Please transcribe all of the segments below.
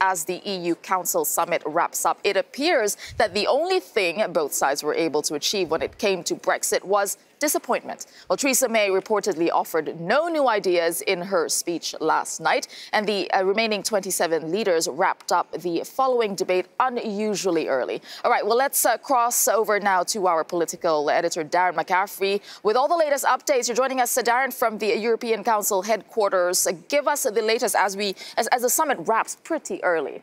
as the EU Council summit wraps up. It appears that the only thing both sides were able to achieve when it came to Brexit was disappointment. Well, Theresa May reportedly offered no new ideas in her speech last night, and the remaining 27 leaders wrapped up the following debate unusually early. All right, well, let's cross over now to our political editor, Darren McCaffrey. With all the latest updates, you're joining us, Darren, from the European Council headquarters. Give us the latest as the summit wraps pretty early.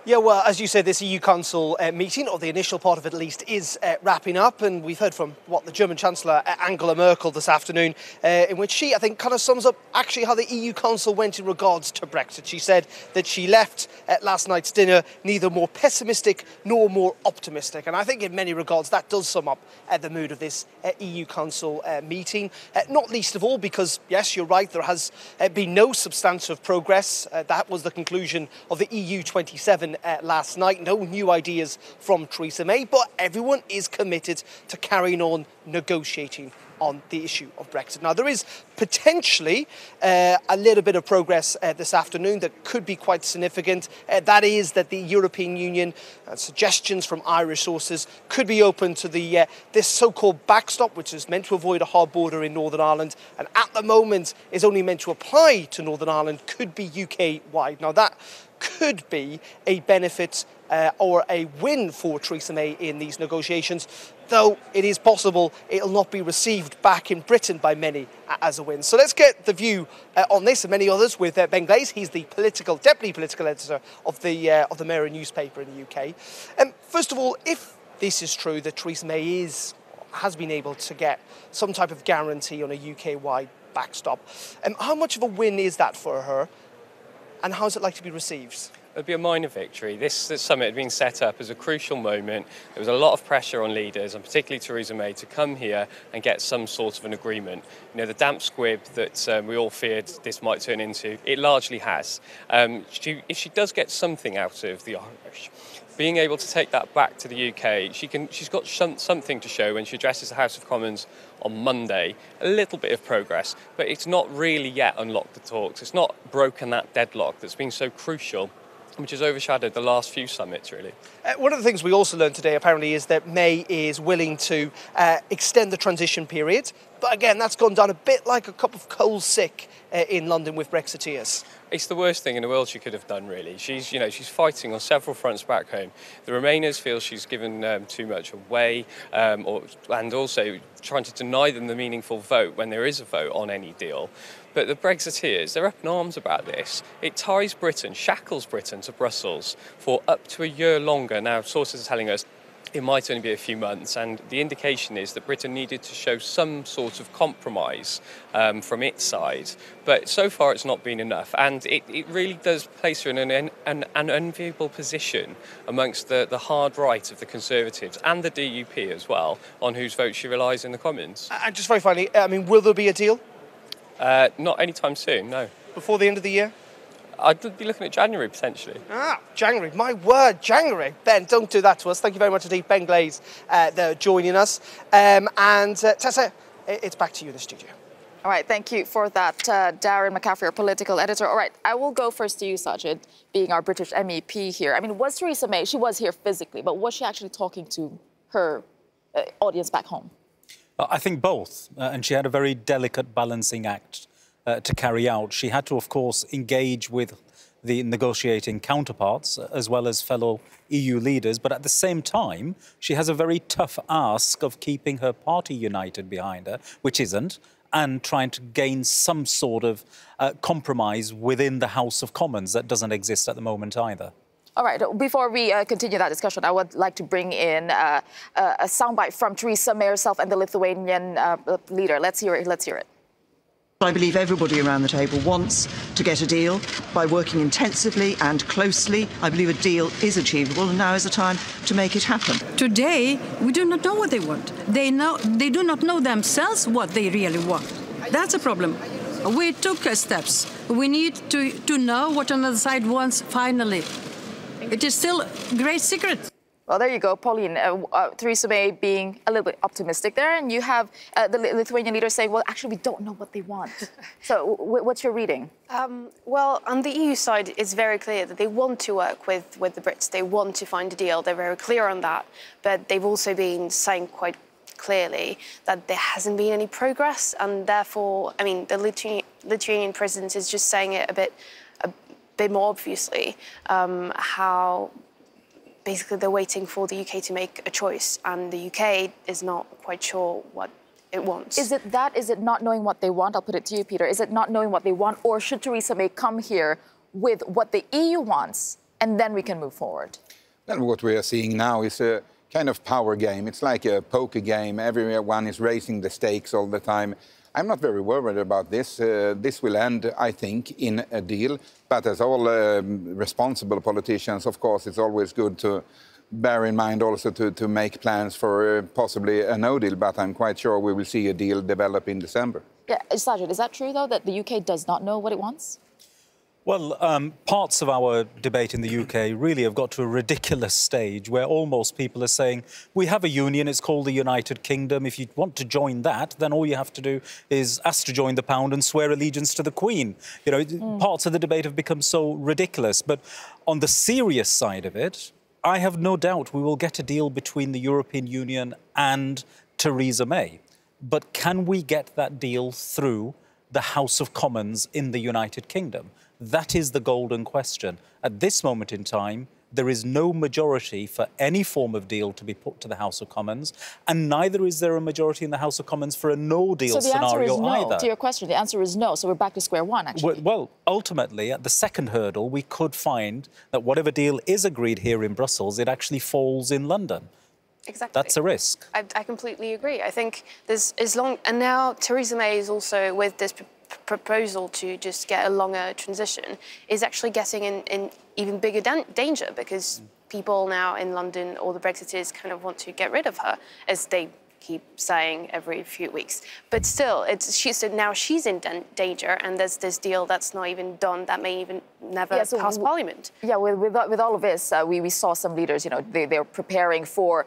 Yeah, well, as you said, this EU Council meeting, or the initial part of it at least, is wrapping up. And we've heard from the German Chancellor Angela Merkel this afternoon, in which she, I think, kind of sums up actually how the EU Council went in regards to Brexit. She said that she left last night's dinner neither more pessimistic nor more optimistic. And I think in many regards that does sum up the mood of this EU Council meeting. Not least of all because, yes, you're right, there has been no substantive progress. That was the conclusion of the EU 27 last night. No new ideas from Theresa May, but everyone is committed to carrying on negotiating on the issue of Brexit. Now, there is potentially a little bit of progress this afternoon that could be quite significant. That is that the European Union, suggestions from Irish sources, could be open to the this so-called backstop, which is meant to avoid a hard border in Northern Ireland, and at the moment is only meant to apply to Northern Ireland, could be UK-wide. Now, that could be a benefit or a win for Theresa May in these negotiations, though it is possible it'll not be received back in Britain by many as a win. So let's get the view on this and many others with Ben Glaze. He's the deputy political editor of the Mirror newspaper in the UK. First of all, if this is true that Theresa May has been able to get some type of guarantee on a UK-wide backstop, how much of a win is that for her? And how is it like to be received? It'd be a minor victory. This summit had been set up as a crucial moment. There was a lot of pressure on leaders, and particularly Theresa May, to come here and get some sort of an agreement. You know, the damp squib that we all feared this might turn into, it largely has. If she does get something out of the Irish, being able to take that back to the UK, she's got something to show when she addresses the House of Commons on Monday. A little bit of progress, but it's not really yet unlocked the talks. It's not broken that deadlock that's been so crucial, which has overshadowed the last few summits, really. One of the things we also learned today, apparently, is that May is willing to extend the transition period. But again, that's gone down a bit like a cup of cold sick in London with Brexiteers. It's the worst thing in the world she could have done, really. She's fighting on several fronts back home. The Remainers feel she's given too much away, and also trying to deny them the meaningful vote when there is a vote on any deal. But the Brexiteers, they're up in arms about this. It ties Britain, shackles Britain to Brussels for up to a year longer. Now, sources are telling us it might only be a few months, and the indication is that Britain needed to show some sort of compromise from its side. But so far it's not been enough, and it really does place her in an unenviable position amongst the hard right of the Conservatives and the DUP as well, on whose vote she relies in the Commons. And just very finally, will there be a deal? Not anytime soon, no. Before the end of the year? I'd be looking at January, potentially. January. My word, January. Ben, don't do that to us. Thank you very much indeed, Ben Glaze, there joining us. And Tessa, it's back to you in the studio. All right, thank you for that, Darren McCaffrey, our political editor. All right, I will go first to you, Sajid, being our British MEP here. I mean, was Theresa May, she was here physically, but was she actually talking to her audience back home? I think both, and she had a very delicate balancing act to carry out. She had to, of course, engage with the negotiating counterparts as well as fellow EU leaders, but at the same time, she has a very tough ask of keeping her party united behind her, which isn't, and trying to gain some sort of compromise within the House of Commons that doesn't exist at the moment either. All right, before we continue that discussion, I would like to bring in a soundbite from Theresa May herself and the Lithuanian leader. Let's hear it. Let's hear it. I believe everybody around the table wants to get a deal. By working intensively and closely, I believe a deal is achievable, and now is the time to make it happen. Today, we do not know what they want. They do not know themselves what they really want. That's a problem. We took steps. We need to know what another side wants finally. It is still a great secret. Well, there you go, Pauline. Theresa May being a little bit optimistic there, and you have the Lithuanian leader saying, well, actually, we don't know what they want. So what's your reading? Well, on the EU side, it's very clear that they want to work with the Brits. They want to find a deal. They're very clear on that. But they've also been saying quite clearly that there hasn't been any progress, and therefore, I mean, the Lithuanian president is just saying it a bit more obviously, how basically they're waiting for the UK to make a choice, and the UK is not quite sure what it wants. Is it that? Is it not knowing what they want? I'll put it to you, Peter. Is it not knowing what they want, or should Theresa May come here with what the EU wants, and then we can move forward? Well, what we are seeing now is a kind of power game. It's like a poker game. Everyone is raising the stakes all the time. I'm not very worried about this. This will end, I think, in a deal. But as all responsible politicians, of course, it's always good to bear in mind also to make plans for possibly a no deal. But I'm quite sure we will see a deal develop in December. Yeah, Sajid, is that true, though, that the UK does not know what it wants? Well, parts of our debate in the UK really have got to a ridiculous stage where almost people are saying, we have a union, it's called the United Kingdom. If you want to join that, then all you have to do is ask to join the pound and swear allegiance to the Queen. You know, parts of the debate have become so ridiculous. But on the serious side of it, I have no doubt we will get a deal between the European Union and Theresa May. But can we get that deal through the House of Commons in the United Kingdom? That is the golden question. At this moment in time, there is no majority for any form of deal to be put to the House of Commons, and neither is there a majority in the House of Commons for a no-deal scenario either. So the answer is no to your question. The answer is no. So we're back to square one, actually. Well, ultimately, at the second hurdle, we could find that whatever deal is agreed here in Brussels, it actually falls in London. Exactly. That's a risk. I completely agree. I think there's and now Theresa May is also with this proposal to just get a longer transition is actually getting in even bigger danger, because people now in London, all the Brexiteers, kind of want to get rid of her, as they keep saying every few weeks. But still, now she's in danger, and there's this deal that's not even done, that may even never pass Parliament. Yeah, with all of this, we saw some leaders, you know, they're preparing for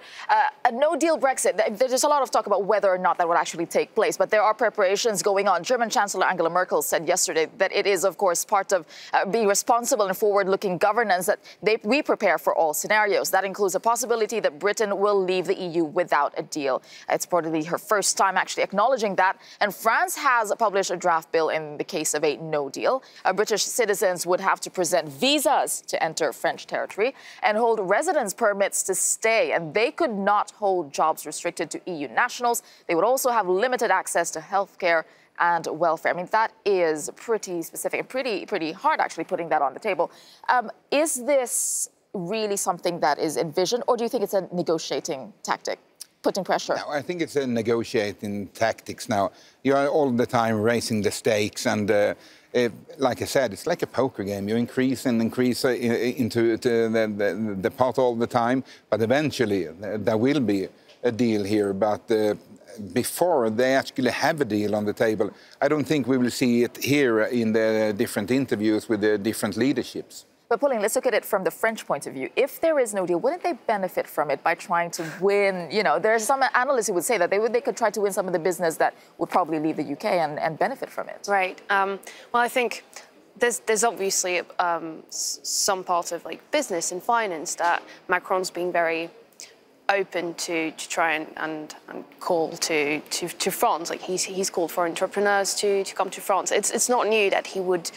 a no-deal Brexit. There's a lot of talk about whether or not that will actually take place, but there are preparations going on. German Chancellor Angela Merkel said yesterday that it is, of course, part of being responsible and forward-looking governance that we prepare for all scenarios. That includes a possibility that Britain will leave the EU without a deal. It's reportedly her first time actually acknowledging that. And France has published a draft bill in the case of a no deal. British citizens would have to present visas to enter French territory and hold residence permits to stay. And they could not hold jobs restricted to EU nationals. They would also have limited access to healthcare and welfare. I mean, that is pretty specific and pretty hard, actually, putting that on the table. Is this really something that is envisioned, or do you think it's a negotiating tactic? Putting pressure? No, I think it's a negotiating tactics now. You are all the time raising the stakes, and like I said, it's like a poker game. You increase and increase into the pot all the time, but eventually there will be a deal here. But before they actually have a deal on the table, I don't think we will see it here in the different interviews with the different leaderships. But Pauline, let's look at it from the French point of view. If there is no deal, wouldn't they benefit from it by trying to win? You know, there's some analysts who would say that they could try to win some of the business that would probably leave the UK and benefit from it. Right. Well, I think there's obviously some part of like business and finance that Macron's being very open to try and call to France. Like he's called for entrepreneurs to come to France. It's not new that he would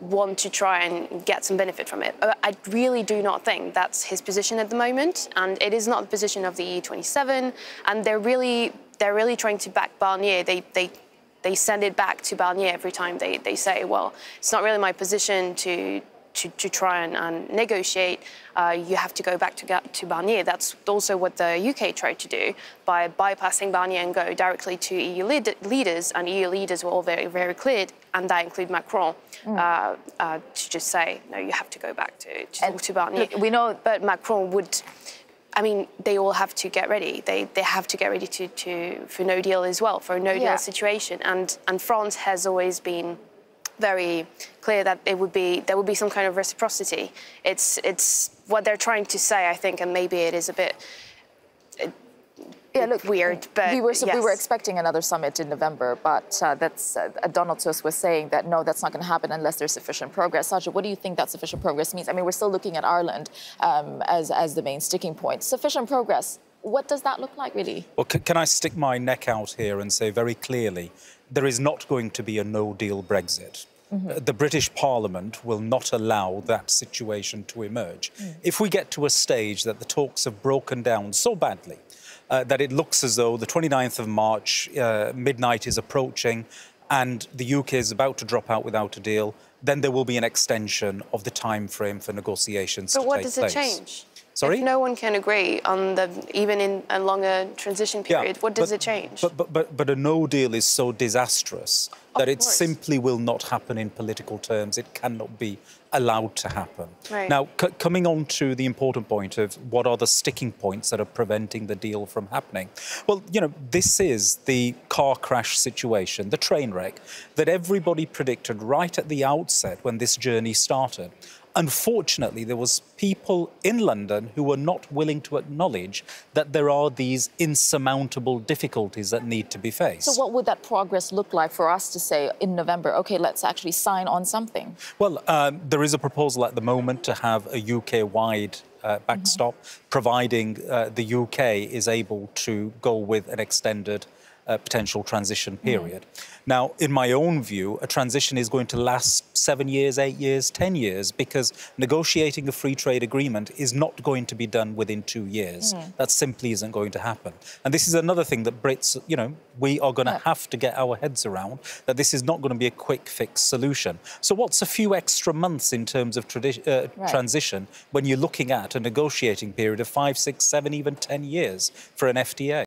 want to try and get some benefit from it. I really do not think that's his position at the moment, and it is not the position of the EU27. And they're really trying to back Barnier. They send it back to Barnier every time they say, well, it's not really my position to try and negotiate. You have to go back to Barnier. That's also what the UK tried to do by bypassing Barnier and go directly to EU leaders, and EU leaders were all very, very clear, and that include Macron, to just say, no, you have to go back to talk to Barnier. Look, we know, but Macron would, I mean, they all have to get ready. They have to get ready for no deal as well, for a no deal situation. And France has always been very clear that there would be some kind of reciprocity. It's what they're trying to say, I think, and maybe it is a bit weird. But we were expecting another summit in November, but Donald Tusk was saying that no, that's not going to happen unless there's sufficient progress. Sajid, what do you think that sufficient progress means? I mean, we're still looking at Ireland as the main sticking point. Sufficient progress. What does that look like, really? Well, can I stick my neck out here and say very clearly, there is not going to be a no-deal Brexit. The British Parliament will not allow that situation to emerge. If we get to a stage that the talks have broken down so badly that it looks as though the 29th of March, midnight is approaching and the UK is about to drop out without a deal, then there will be an extension of the time frame for negotiations to take place. But what does it change? Sorry? If no one can agree on even in a longer transition period, what does it change? But a no deal is so disastrous that it simply will not happen in political terms. It cannot be allowed to happen. Right. Now, coming on to the important point of what are the sticking points that are preventing the deal from happening. Well, you know, this is the car crash situation, the train wreck, that everybody predicted right at the outset when this journey started. Unfortunately, there was people in London who were not willing to acknowledge that there are these insurmountable difficulties that need to be faced. So what would that progress look like for us to say in November, OK, let's actually sign on something? Well, there is a proposal at the moment to have a UK-wide backstop, providing the UK is able to go with an extended potential transition period. Now, in my own view, a transition is going to last 7 years, 8 years, 10 years, because negotiating a free trade agreement is not going to be done within 2 years. That simply isn't going to happen. And this is another thing that Brits, you know, we are going to have to get our heads around, that this is not going to be a quick fix solution. So what's a few extra months in terms of transition when you're looking at a negotiating period of 5, 6, 7, even 10 years for an FTA?